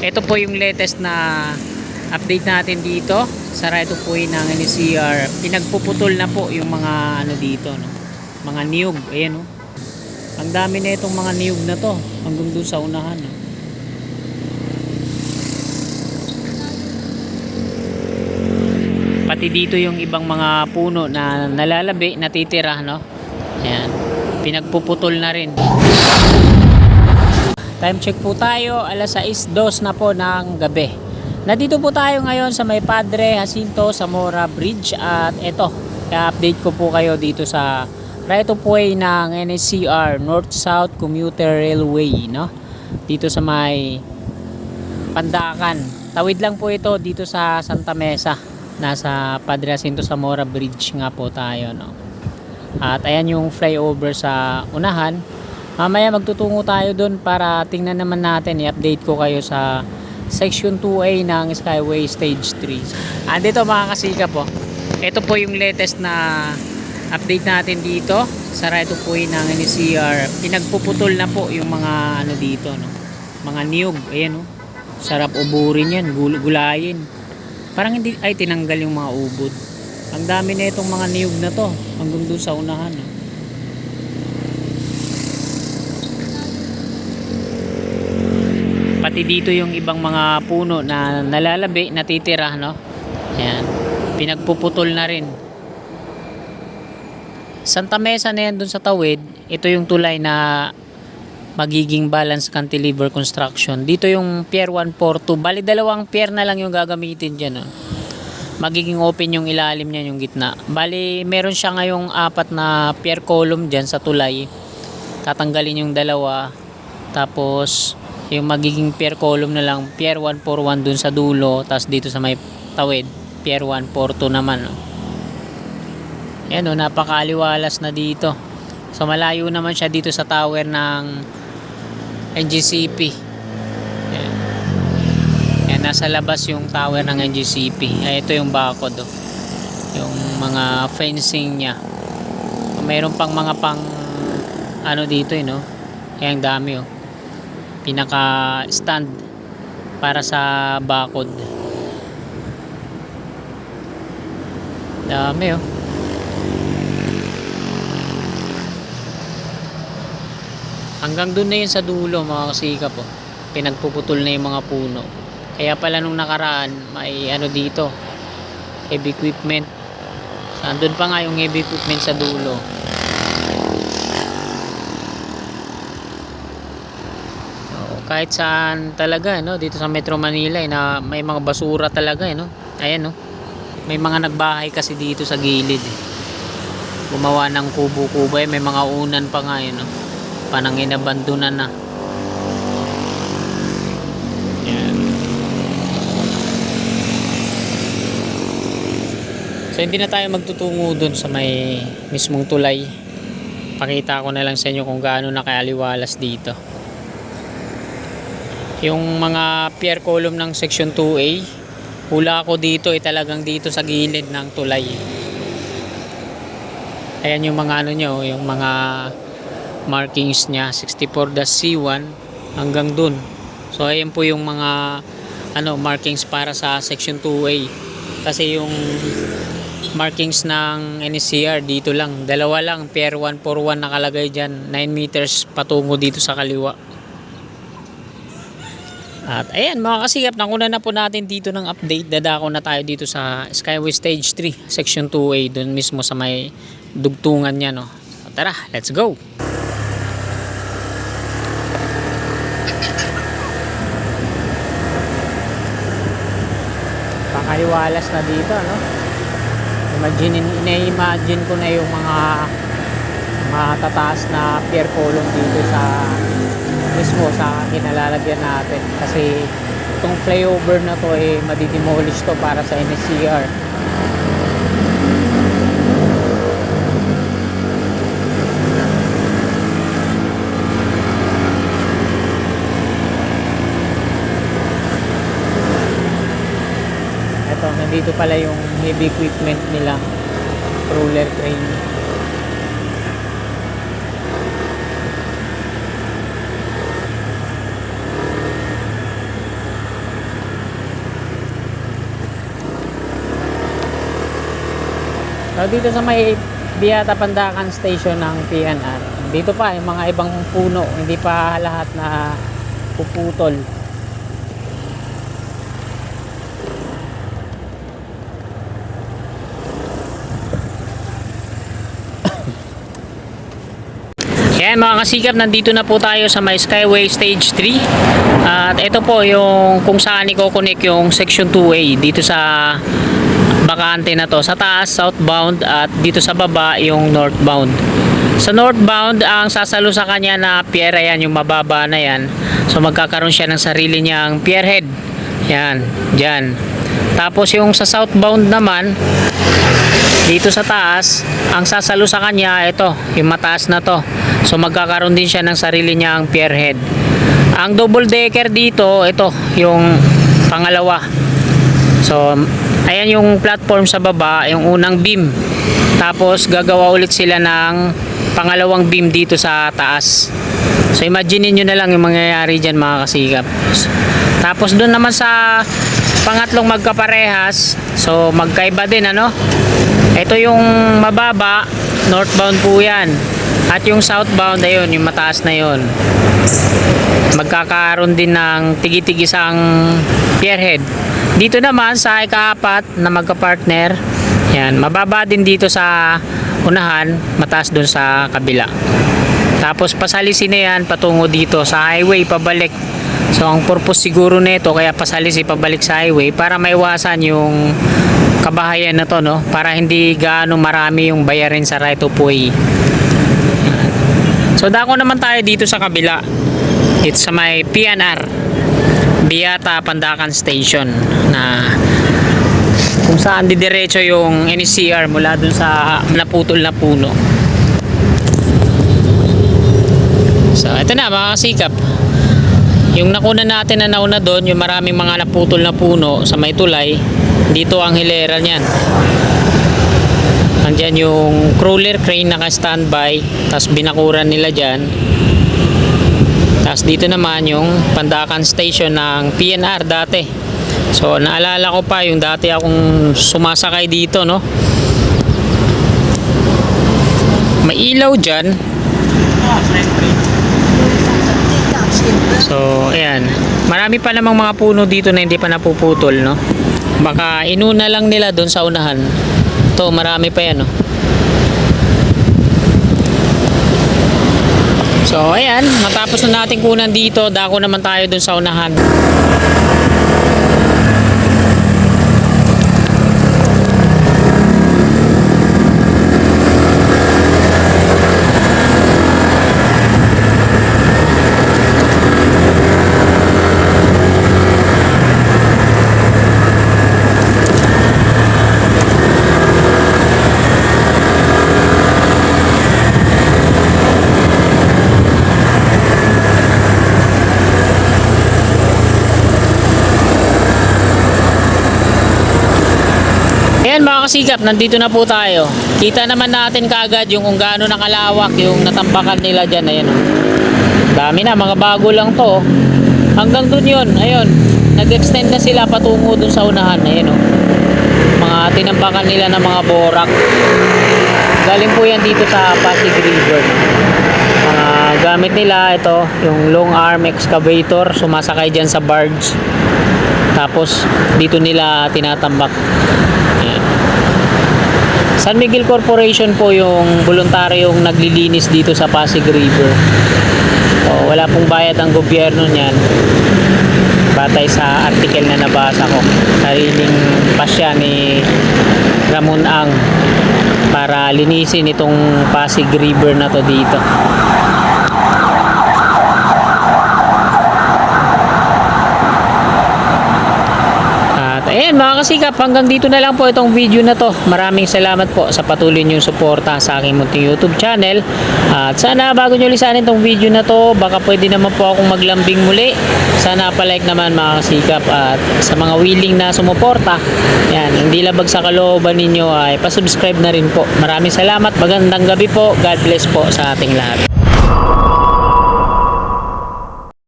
Ito po yung latest na update natin dito sa right of way ng NCR. Pinagpuputol na po yung mga ano dito, no? Mga niyog. Ayan, no? Ang dami na itong mga niyog na to hanggang dun sa unahan, no? Pati dito yung ibang mga puno na nalalabi, natitira, no? Ayan. Pinagpuputol na rin. Time check po tayo, alas 6:02 na po ng gabi. Nandito po tayo ngayon sa may Padre Jacinto Zamora Bridge at eto, i-update ko po kayo dito sa right of way ng NSCR, North-South Commuter Railway, no? Dito sa may Pandakan. Tawid lang po ito dito sa Santa Mesa. Nasa Padre Jacinto Zamora Bridge nga po tayo, no? At ayan yung flyover sa unahan. Mamaya magtutungo tayo dun para tingnan naman natin, i-update ko kayo sa Section 2A ng Skyway Stage 3. Andito mga kasika po. Ito po yung latest na update natin dito sa right of way ng NCR. Pinagpuputol na po yung mga ano dito, no? Mga niyog. Ayan, no? Sarap uburin yan, gulayin. Parang hindi ay tinanggal yung mga ubod. Ang dami na itong mga niyog na to hanggang doon sa unahan, no? Pati dito yung ibang mga puno na nalalabi, natitira, no? Ayan. Pinagpuputol na rin. Santa Mesa na yan dun sa tawid. Ito yung tulay na magiging balance cantilever construction. Dito yung Pier 142. Bali dalawang pier na lang yung gagamitin dyan, no? Magiging open yung ilalim niya, yung gitna. Bali meron siya ngayong 4 na pier column dyan sa tulay. Tatanggalin yung dalawa. Tapos yung magiging pier column na lang, Pier 141 dun sa dulo, tapos dito sa may tawid, Pier 142 naman, no? Ayan, no, napakaaliwalas na dito. So malayo naman siya dito sa tower ng NGCP. Ayan. Ayan, nasa labas yung tower ng NGCP. Ay, ito yung bakod, oh. Yung mga fencing niya. Mayroon pang mga ano dito, no? Ayan, dami, oh. Pinaka stand para sa bakod. Dami, oh. Hanggang doon na yun sa dulo mga kasikap, oh. Pinagpuputol na yung mga puno. Kaya pala nung nakaraan may ano dito, heavy equipment. Andun pa nga yung heavy equipment sa dulo. Kahit saan talaga, no? Dito sa Metro Manila, na may mga basura talaga, no? Ayan, no? May mga nagbahay kasi dito sa gilid, eh. Gumawa ng kubo-kubo, eh. May mga unan pa nga, no? Panang inabandunan na. Ayan. So hindi na tayo magtutungo dun sa may mismong tulay. Pakita ko na lang sa inyo kung gaano nakaliwalas dito. Yung mga pier column ng section 2A, hula ko dito ay talagang dito sa gilid ng tulay. Ayan yung mga ano nyo, yung mga markings nya, 64-C1 hanggang dun. So ayan po yung mga ano markings para sa section 2A. Kasi yung markings ng NCR dito lang, dalawa lang, Pier 141 nakalagay dyan, 9 meters patungo dito sa kaliwa. At ayan mga kasikap, nakuna na po natin dito ng update. Dadako na tayo dito sa Skyway Stage 3 Section 2A, dun mismo sa may dugtungan nya, no? So, tara, let's go. Pakaliwalas na dito, no? Ina-imagine ko na yung mga tataas na pier column dito sa mismo sa kinalalagyan natin, kasi itong flyover na to ay madidemolish to para sa NSCR. Ito, nandito pala yung heavy equipment nila, roller crane. dito sa may Biata Pandakan Station ng PNR. Dito pa yung mga ibang puno, hindi pa lahat na puputol. Ayan mga kasikap, nandito na po tayo sa may Skyway Stage 3. At ito po yung kung saan i-connect yung Section 2A dito sa bakante na to. Sa taas, southbound, at dito sa baba yung northbound. Sa northbound, ang sasalo sa kanya na pier, yan, yung mababa na yan. So magkakaroon siya ng sarili niyang pierhead. Yan, dyan. Tapos yung sa southbound naman, dito sa taas, ang sasalo sa kanya, ito, yung mataas na to. So magkakaroon din siya ng sarili niyang pierhead. Ang double decker dito, ito, yung pangalawa. So, ayan yung platform sa baba, yung unang beam. Tapos gagawa ulit sila ng pangalawang beam dito sa taas. So imagine niyo na lang yung mangyayari diyan mga kasikap. Tapos doon naman sa pangatlong magkaparehas, so magkaiba din ano. Ito yung mababa, northbound po yan. At yung southbound, ayun, yung mataas na yun. Magkakaroon din ng tigi-tigisang pierhead. Dito naman sa ikaapat na magka-partner, yan, mababa din dito sa unahan, mataas dun sa kabila. Tapos pasalisin na yan patungo dito sa highway pabalik. So ang purpose siguro nito kaya pasalisi pabalik sa highway para maiwasan yung kabahayan na to, no? Para hindi gaano marami yung bayarin sa right of way. So dako naman tayo dito sa kabila. It's sa may PNR, Biata Pandakan Station, na kung saan didiretso yung NCR mula dun sa naputol na puno. So ito na mga kasikap, yung nakuna natin na nauna doon, yung maraming mga naputol na puno sa may tulay, dito ang hilera niyan. Andyan yung crawler crane naka-standby, tapos binakuran nila dyan. Tapos dito naman yung Pandakan Station ng PNR dati. So naalala ko pa yung dati akong sumasakay dito, no? May ilaw dyan. So ayan, marami pa namang mga puno dito na hindi pa napuputol, no? Baka inuna lang nila doon sa unahan. To marami pa yan, no? So ayan, matapos na natin kunan dito, dako naman tayo doon sa unahan. Ayan mga kasikap, nandito na po tayo. Kita naman natin kaagad yung kung gaano nakalawak yung natambakan nila dyan. Ayan, oh. Dami na, mga bago lang to, oh. Hanggang dun yun, ayun. Nag-extend na sila patungo dun sa unahan. Ayan, oh. Mga tinambakan nila ng mga borak. Galing po yan dito sa Pasig River. Mga gamit nila, ito, yung long arm excavator. Sumasakay dyan sa barge. Tapos dito nila tinatambak. Ayan. San Miguel Corporation po yung voluntaryong naglilinis dito sa Pasig River. So, wala pong bayad ang gobyerno niyan. Batay sa article na nabasa ko. Sariling pasya ni Ramon Ang para linisin itong Pasig River na to dito. Ayan mga kasikap, hanggang dito na lang po itong video na to. Maraming salamat po sa patuloy niyong suporta sa aking munting YouTube channel. At sana bago nyo lisanin itong video na to, baka pwede naman po akong maglambing muli. Sana pa-like naman mga kasikap. At sa mga willing na sumuporta, yan, hindi labag sa kalooban ninyo ay pa-subscribe na rin po. Maraming salamat, magandang gabi po. God bless po sa ating lahat.